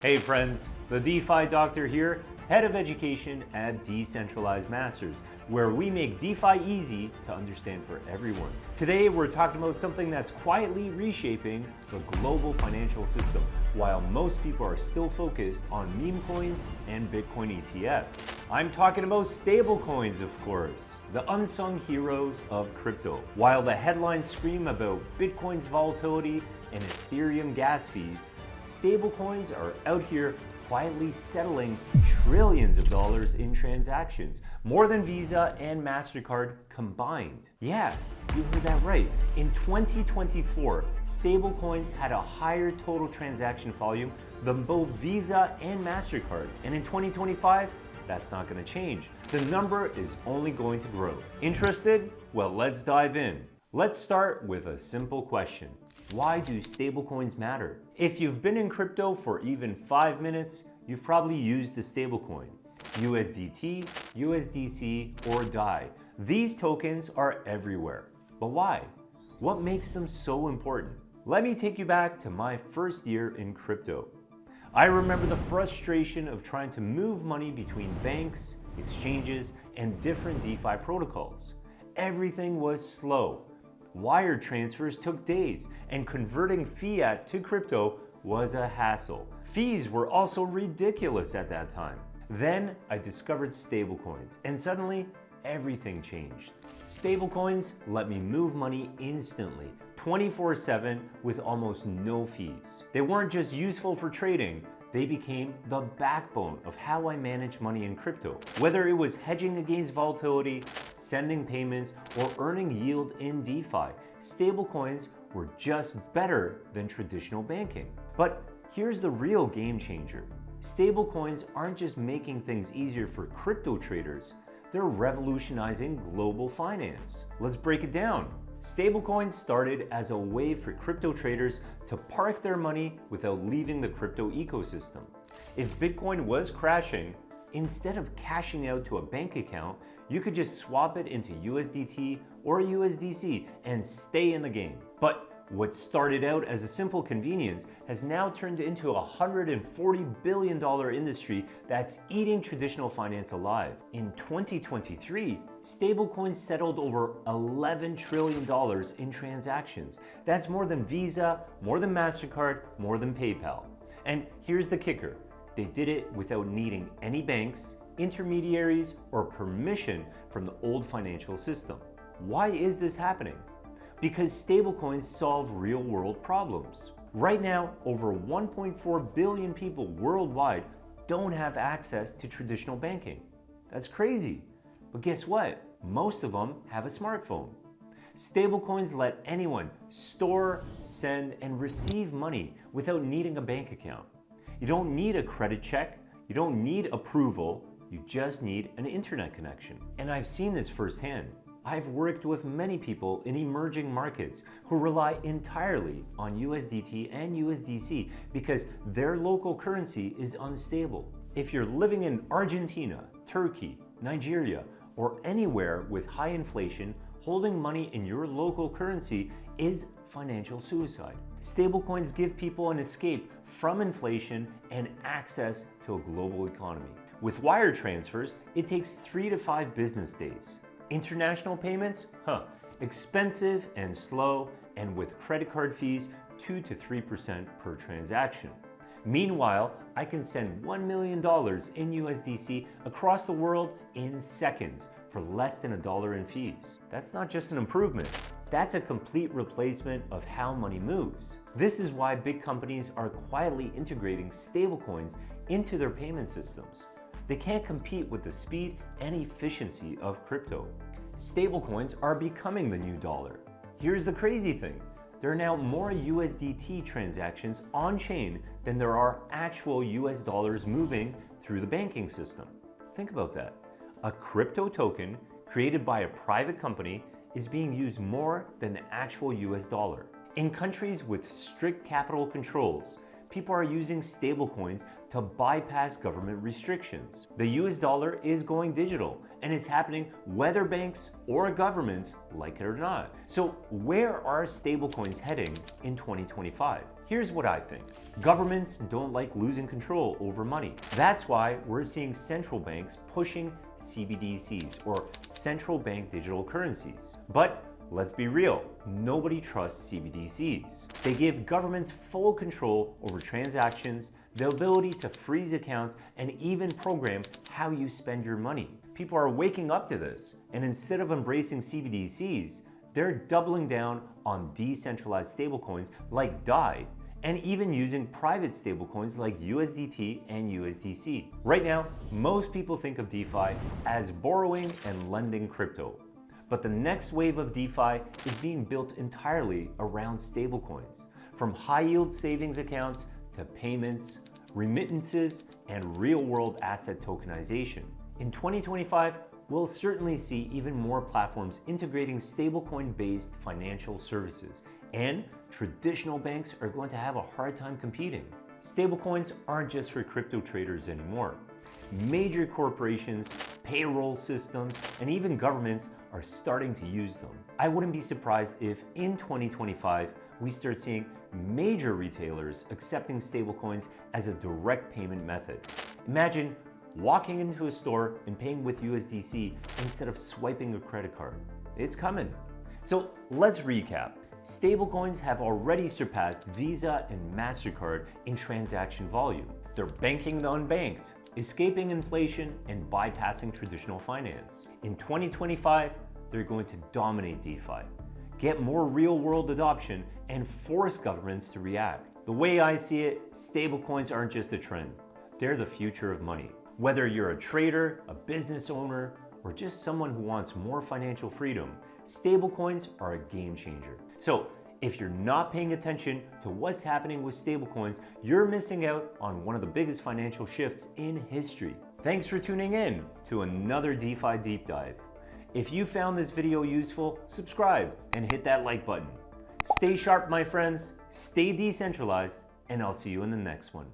Hey friends, the DeFi Doctor here, Head of Education at Decentralized Masters, where we make DeFi easy to understand for everyone. Today we're talking about something that's quietly reshaping the global financial system, while most people are still focused on meme coins and Bitcoin ETFs. I'm talking about stablecoins, of course, the unsung heroes of crypto. While the headlines scream about Bitcoin's volatility and Ethereum gas fees, stablecoins are out here quietly settling trillions of dollars in transactions, more than Visa and MasterCard combined. Yeah, you heard that right. In 2024, stablecoins had a higher total transaction volume than both Visa and MasterCard. And in 2025, that's not going to change. The number is only going to grow. Interested? Well, let's dive in. Let's start with a simple question. Why do stablecoins matter? If you've been in crypto for even 5 minutes, you've probably used a stablecoin. USDT, USDC, or DAI. These tokens are everywhere. But why? What makes them so important? Let me take you back to my first year in crypto. I remember the frustration of trying to move money between banks, exchanges, and different DeFi protocols. Everything was slow. Wire transfers took days, and converting fiat to crypto was a hassle. Fees were also ridiculous at that time. Then I discovered stablecoins, and suddenly everything changed. Stablecoins let me move money instantly, 24/7 with almost no fees. They weren't just useful for trading, they became the backbone of how I manage money in crypto. Whether it was hedging against volatility, sending payments, or earning yield in DeFi, stablecoins were just better than traditional banking. But here's the real game changer. Stablecoins aren't just making things easier for crypto traders, they're revolutionizing global finance. Let's break it down. Stablecoins started as a way for crypto traders to park their money without leaving the crypto ecosystem. If Bitcoin was crashing, instead of cashing out to a bank account, you could just swap it into USDT or USDC and stay in the game. But what started out as a simple convenience has now turned into a $140 billion industry that's eating traditional finance alive. In 2023, stablecoins settled over $11 trillion in transactions. That's more than Visa, more than MasterCard, more than PayPal. And here's the kicker. They did it without needing any banks, intermediaries, or permission from the old financial system. Why is this happening? Because stablecoins solve real-world problems. Right now, over 1.4 billion people worldwide don't have access to traditional banking. That's crazy. But guess what? Most of them have a smartphone. Stablecoins let anyone store, send, and receive money without needing a bank account. You don't need a credit check, you don't need approval, you just need an internet connection. And I've seen this firsthand. I've worked with many people in emerging markets who rely entirely on USDT and USDC because their local currency is unstable. If you're living in Argentina, Turkey, Nigeria, or anywhere with high inflation, holding money in your local currency is financial suicide. Stablecoins give people an escape from inflation and access to a global economy. With wire transfers, it takes 3 to 5 business days. International payments? Expensive and slow, and with credit card fees, 2 to 3% per transaction. Meanwhile, I can send $1 million in USDC across the world in seconds for less than $1 in fees. That's not just an improvement, that's a complete replacement of how money moves. This is why big companies are quietly integrating stablecoins into their payment systems. They can't compete with the speed and efficiency of crypto. Stablecoins are becoming the new dollar. Here's the crazy thing. There are now more USDT transactions on-chain than there are actual US dollars moving through the banking system. Think about that. A crypto token created by a private company is being used more than the actual US dollar. In countries with strict capital controls, people are using stablecoins to bypass government restrictions. The US dollar is going digital, and it's happening whether banks or governments like it or not. So where are stablecoins heading in 2025? Here's what I think. Governments don't like losing control over money. That's why we're seeing central banks pushing CBDCs, or central bank digital currencies. But let's be real, nobody trusts CBDCs. They give governments full control over transactions, the ability to freeze accounts, and even program how you spend your money. People are waking up to this, and instead of embracing CBDCs, they're doubling down on decentralized stablecoins like DAI, and even using private stablecoins like USDT and USDC. Right now, most people think of DeFi as borrowing and lending crypto. But the next wave of DeFi is being built entirely around stablecoins, from high-yield savings accounts to payments, remittances, and real-world asset tokenization. In 2025, we'll certainly see even more platforms integrating stablecoin-based financial services, and traditional banks are going to have a hard time competing. Stablecoins aren't just for crypto traders anymore. Major corporations, payroll systems, and even governments are starting to use them. I wouldn't be surprised if in 2025, we start seeing major retailers accepting stablecoins as a direct payment method. Imagine walking into a store and paying with USDC instead of swiping a credit card. It's coming. So let's recap. Stablecoins have already surpassed Visa and MasterCard in transaction volume. They're banking the unbanked, escaping inflation, and bypassing traditional finance. In 2025, they're going to dominate DeFi, get more real-world adoption, and force governments to react. The way I see it, stablecoins aren't just a trend. They're the future of money. Whether you're a trader, a business owner, or just someone who wants more financial freedom, stablecoins are a game changer. So, if you're not paying attention to what's happening with stablecoins, you're missing out on one of the biggest financial shifts in history. Thanks for tuning in to another DeFi Deep Dive. If you found this video useful, subscribe and hit that like button. Stay sharp, my friends, stay decentralized, and I'll see you in the next one.